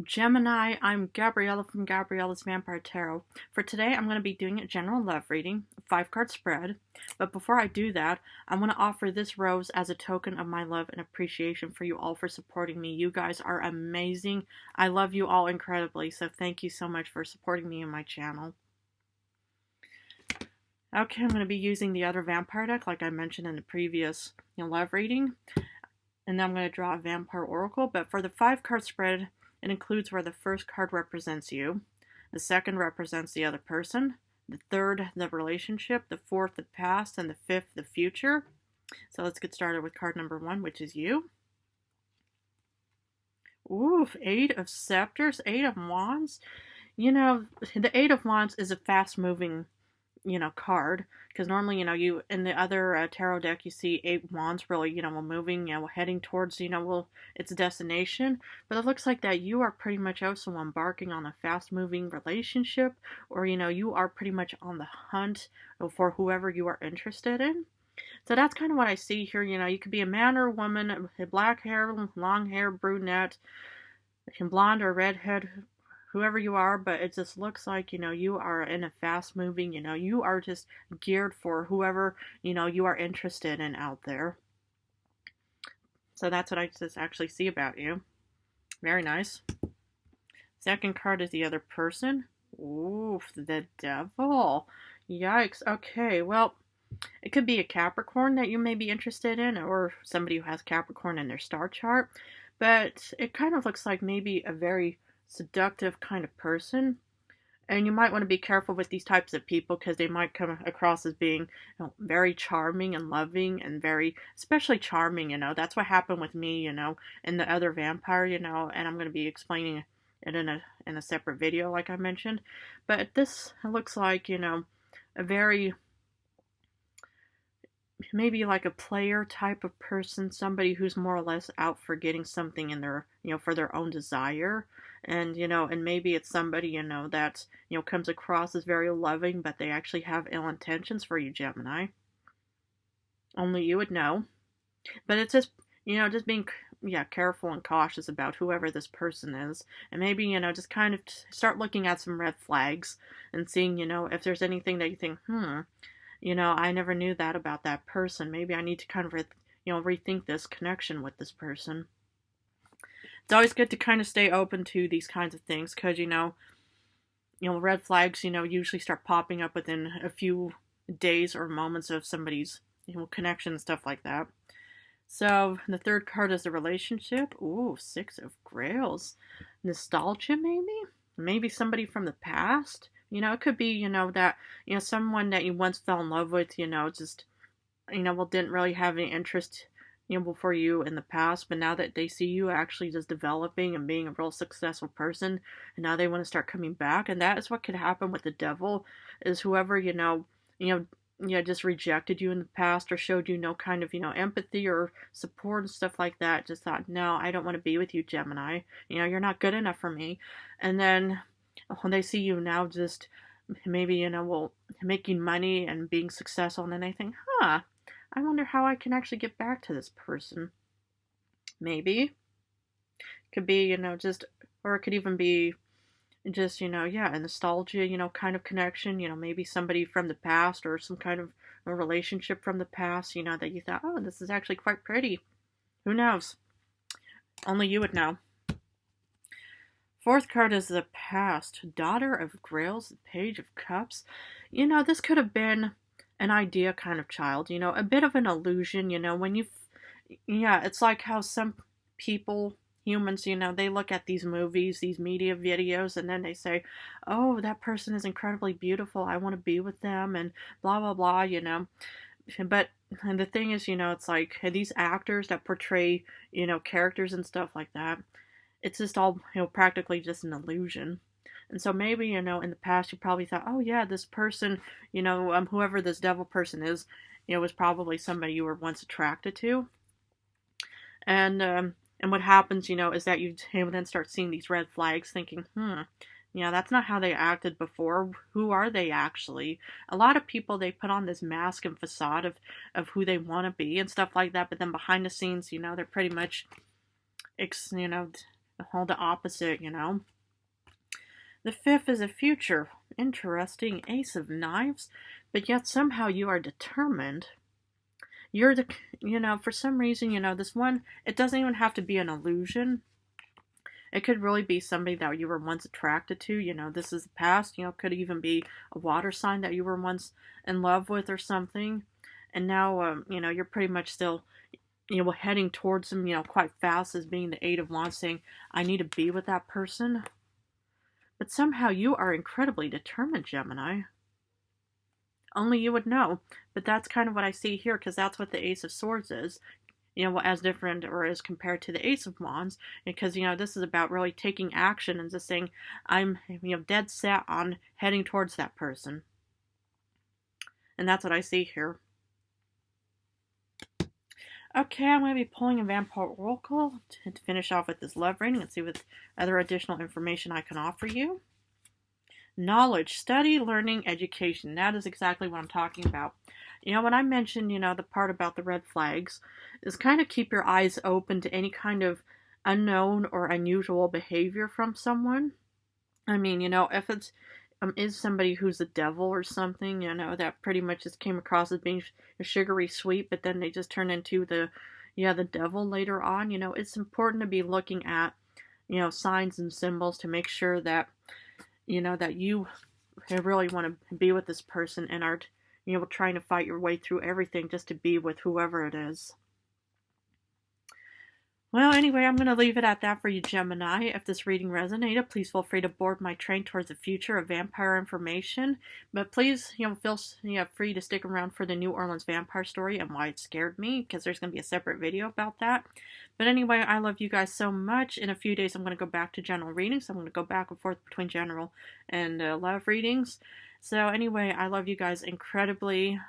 Gemini, I'm Gabriella from Gabriella's Vampire Tarot. For today, I'm going to be doing a general love reading, a 5-card spread. But before I do that, I want to offer this rose as a token of my love and appreciation for you all for supporting me. You guys are amazing. I love you all incredibly, so thank you so much for supporting me and my channel. Okay, I'm going to be using the other vampire deck like I mentioned in the previous love reading. And then I'm going to draw a vampire oracle. But for the 5-card spread, it includes where the first card represents you, the second represents the other person, the third, the relationship, the fourth, the past, and the fifth, the future. So let's get started with card number 1, which is you. Ooh, 8 of Scepters, 8 of Wands. The 8 of Wands is a fast-moving card, because normally you in the other tarot deck you see 8 wands really moving, heading towards its destination. But it looks like that you are pretty much also embarking on a fast moving relationship, or you are pretty much on the hunt for whoever you are interested in. So that's kind of what I see here. You could be a man or a woman, black hair, long hair, brunette, blonde or redhead, whoever you are, but it just looks like, you are in a fast moving, you are just geared for whoever, you are interested in out there. So that's what I just actually see about you. Very nice. Second card is the other person. Ooh, the devil. Yikes. Okay, well, it could be a Capricorn that you may be interested in, or somebody who has Capricorn in their star chart, but it kind of looks like maybe a very seductive kind of person. And you might want to be careful with these types of people, because they might come across as being very charming and loving, and very especially charming. That's what happened with me, and the other vampire, and I'm going to be explaining it in a separate video like I mentioned. But this looks like a very, maybe like a player type of person, somebody who's more or less out for getting something in their, for their own desire. And, and maybe it's somebody, that, comes across as very loving, but they actually have ill intentions for you, Gemini. Only you would know. But it's just, just being, careful and cautious about whoever this person is. And maybe, just kind of start looking at some red flags and seeing, if there's anything that you think, I never knew that about that person. Maybe I need to kind of, rethink this connection with this person. It's always good to kind of stay open to these kinds of things, because, red flags, usually start popping up within a few days or moments of somebody's, connection and stuff like that. So the third card is the relationship. Ooh, 6 of Grails. Nostalgia, maybe? Maybe somebody from the past. It could be, that, someone that you once fell in love with, just, didn't really have any interest, for you in the past, but now that they see you actually just developing and being a real successful person, and now they want to start coming back. And that is what could happen with the devil, is whoever, just rejected you in the past, or showed you no kind of, empathy or support and stuff like that, just thought, no, I don't want to be with you, Gemini. You're not good enough for me. And then when they see you now just maybe, making money and being successful, and then they think, I wonder how I can actually get back to this person. Maybe. Could be, just, or it could even be just, a nostalgia, kind of connection, maybe somebody from the past, or some kind of a relationship from the past, that you thought, oh, this is actually quite pretty. Who knows? Only you would know. Fourth card is the past. Daughter of Grails, Page of Cups. This could have been an idea kind of child, a bit of an illusion, when you, it's like how some people, humans, they look at these movies, these media videos, and then they say, oh, that person is incredibly beautiful, I want to be with them, and blah, blah, blah, But, and the thing is, it's like these actors that portray, characters and stuff like that, it's just all, practically just an illusion. And so maybe, in the past you probably thought, oh yeah, this person, whoever this devil person is, was probably somebody you were once attracted to. And what happens, is that you then start seeing these red flags, thinking, that's not how they acted before. Who are they actually? A lot of people, they put on this mask and facade of who they want to be and stuff like that, but then behind the scenes, they're pretty much, all the opposite, The fifth is a future. Interesting. Ace of Knives. But yet somehow you are determined. You're the, for some reason, this one, it doesn't even have to be an illusion. It could really be somebody that you were once attracted to. This is the past. Could even be a water sign that you were once in love with or something. And now, you're pretty much still, heading towards them, quite fast as being the Eight of Wands, saying, I need to be with that person. But somehow you are incredibly determined, Gemini. Only you would know. But that's kind of what I see here, because that's what the Ace of Swords is. As different or as compared to the Ace of Wands. Because, this is about really taking action and just saying, I'm, dead set on heading towards that person. And that's what I see here. Okay, I'm going to be pulling a Vampire Oracle to finish off with this love reading and see what other additional information I can offer you. Knowledge, study, learning, education. That is exactly what I'm talking about. When I mentioned, the part about the red flags, is kind of keep your eyes open to any kind of unknown or unusual behavior from someone. I mean, if it's is somebody who's a devil or something, that pretty much just came across as being sugary sweet, but then they just turn into the devil later on. It's important to be looking at, signs and symbols to make sure that, that you really want to be with this person and are, trying to fight your way through everything just to be with whoever it is. Well, anyway, I'm going to leave it at that for you, Gemini. If this reading resonated, please feel free to board my train towards the future of vampire information. But please, feel free to stick around for the New Orleans vampire story and why it scared me, because there's going to be a separate video about that. But anyway, I love you guys so much. In a few days, I'm going to go back to general readings. I'm going to go back and forth between general and love readings. So anyway, I love you guys incredibly.